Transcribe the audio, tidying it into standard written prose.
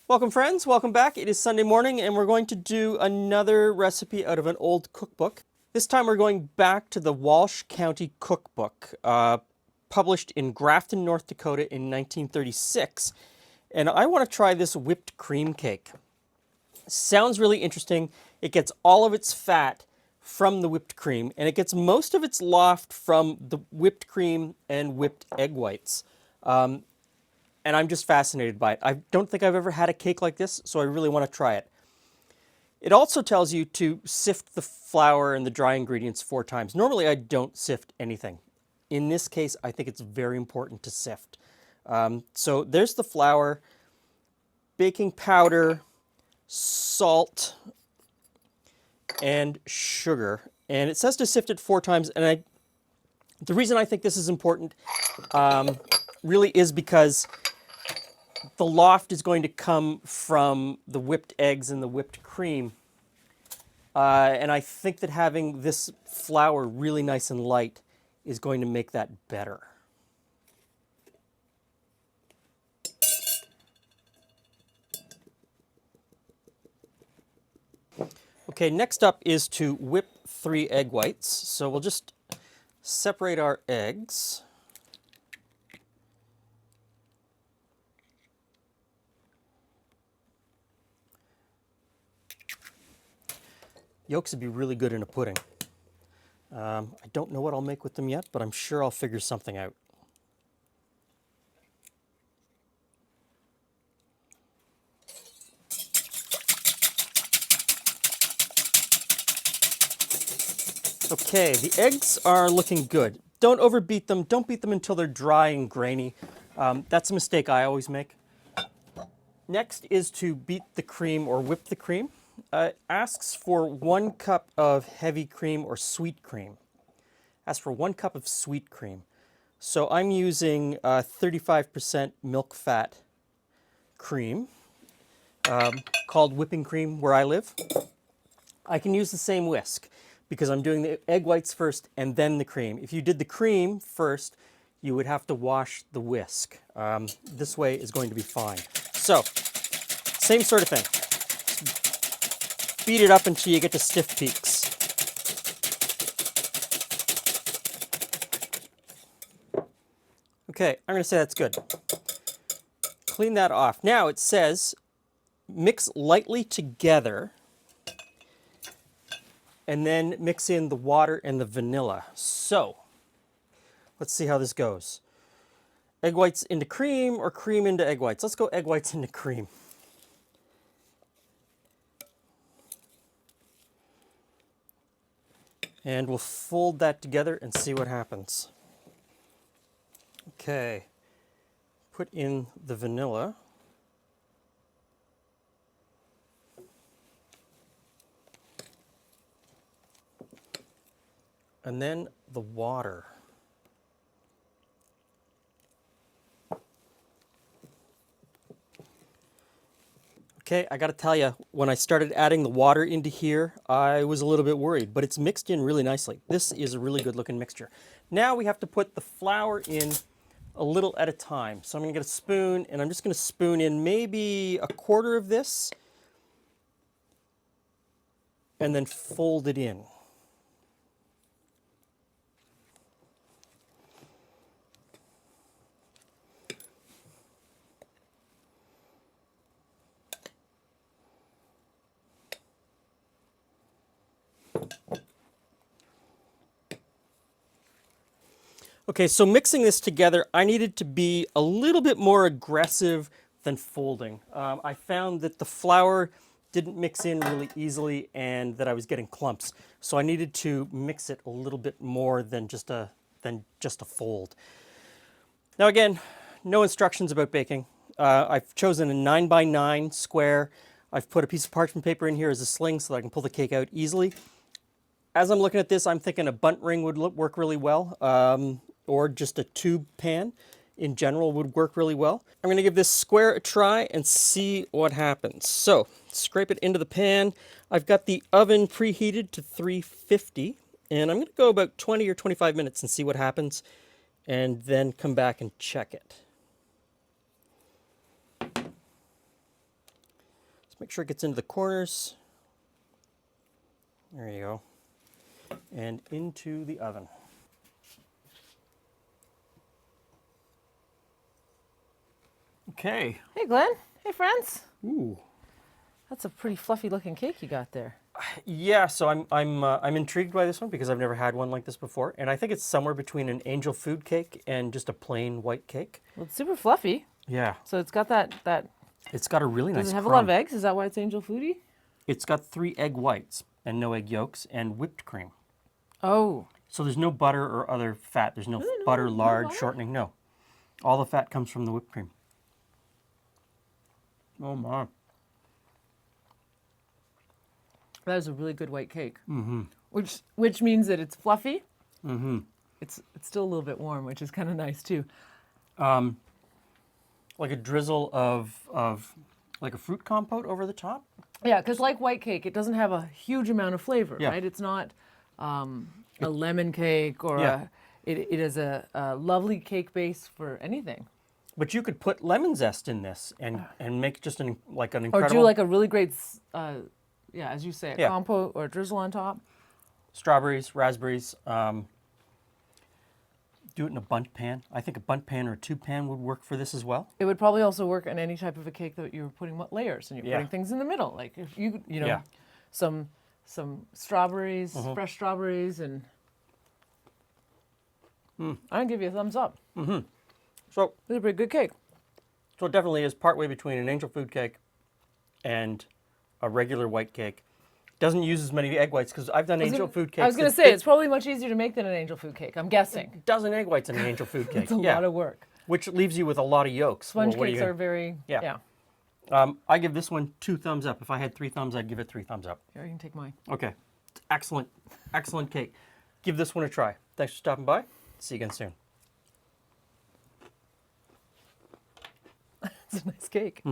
Welcome friends, welcome back. It is Sunday morning and we're going to do another recipe out of an old cookbook. This time we're going back to the Walsh County Cookbook, published in Grafton, North Dakota in 1936. And I want to try this whipped cream cake. Sounds really interesting. It gets all of its fat from the whipped cream and it gets most of its loft from the whipped cream and whipped egg whites. And I'm just fascinated by it. I don't think I've ever had a cake like this, so I really want to try it. It also tells you to sift the flour and the dry ingredients 4 times. Normally, I don't sift anything. In this case, I think it's very important to sift. So there's the flour, baking powder, salt, and sugar. And it says to sift it 4 times. And the reason I think this is important really is because the loft is going to come from the whipped eggs and the whipped cream. And I think that having this flour really nice and light is going to make that better. Okay, next up is to whip 3 egg whites. So we'll just separate our eggs. Yolks would be really good in a pudding. I don't know what I'll make with them yet, but I'm sure I'll figure something out. Okay, the eggs are looking good. Don't overbeat them. Don't beat them until they're dry and grainy. That's a mistake I always make. Next is to beat the cream or whip the cream. It asks for 1 cup of heavy cream or sweet cream. Asks for 1 cup of sweet cream. So I'm using 35% milk fat cream, called whipping cream where I live. I can use the same whisk because I'm doing the egg whites first and then the cream. If you did the cream first, you would have to wash the whisk. This way is going to be fine. So, same sort of thing. Beat it up until you get to stiff peaks. Okay, I'm going to say that's good. Clean that off. Now it says mix lightly together and then mix in the water and the vanilla. So, let's see how this goes. Egg whites into cream or cream into egg whites? Let's go egg whites into cream. And we'll fold that together and see what happens. Okay, put in the vanilla. And then the water. Okay, I gotta tell you, when I started adding the water into here, I was a little bit worried, but it's mixed in really nicely. This is a really good looking mixture. Now we have to put the flour in a little at a time. So I'm gonna get a spoon and I'm just gonna spoon in maybe 1/4 of this and then fold it in. Okay, so mixing this together, I needed to be a little bit more aggressive than folding. I found that the flour didn't mix in really easily and that I was getting clumps. So I needed to mix it a little bit more than just a fold. Now again, no instructions about baking. I've chosen a 9x9 square. I've put a piece of parchment paper in here as a sling so that I can pull the cake out easily. As I'm looking at this, I'm thinking a bundt ring would work really well, or just a tube pan in general would work really well. I'm going to give this square a try and see what happens. So, scrape it into the pan. I've got the oven preheated to 350, and I'm going to go about 20 or 25 minutes and see what happens, and then come back and check it. Just make sure it gets into the corners. There you go. And into the oven. Okay. Hey, Glenn. Hey, friends. Ooh. That's a pretty fluffy looking cake you got there. Yeah, so I'm intrigued by this one because I've never had one like this before, and I think it's somewhere between an angel food cake and just a plain white cake. Well, it's super fluffy. Yeah. So it's got that. It's got a really nice Does it have crumb. a lot of eggs? Is that why it's angel foodie? It's got 3 egg whites and no egg yolks and whipped cream. Oh. So there's no butter or other fat. There's no butter, lard, shortening. No. All the fat comes from the whipped cream. Oh my. That is a really good white cake. Mm-hmm. Which means that it's fluffy. Mm-hmm. It's still a little bit warm, which is kind of nice too. Like a drizzle of like a fruit compote over the top. Yeah, because like white cake, it doesn't have a huge amount of flavor, Yeah. right? It's not a lemon cake or Yeah. it is a lovely cake base for anything. But you could put lemon zest in this and make just an Or incredible do like a really great, yeah, as you say, a Yeah. compote or a drizzle on top. strawberries, raspberries. Do it in a bundt pan. I think a bundt pan or a tube pan would work for this as well. It would probably also work on any type of a cake that you're putting layers and you're Yeah. putting things in the middle. Like if you know, Yeah. some strawberries, Mm-hmm. fresh strawberries, and I'd give you a thumbs up. So, It's a pretty good cake. so it definitely is partway between an angel food cake and a regular white cake. Doesn't use as many egg whites because I've done angel food cakes. I was going to that say fit it's probably much easier to make than an angel food cake. I'm guessing. dozen egg whites in an angel food cake. It's a yeah. lot of work. Which leaves you with a lot of yolks. Sponge Well, what cakes you are very Yeah. I give this one 2 thumbs up. If I had 3 thumbs, I'd give it 3 thumbs up. Here, you can take mine. Okay. Excellent, excellent cake. Give this one a try. Thanks for stopping by. See you again soon. It's a nice cake.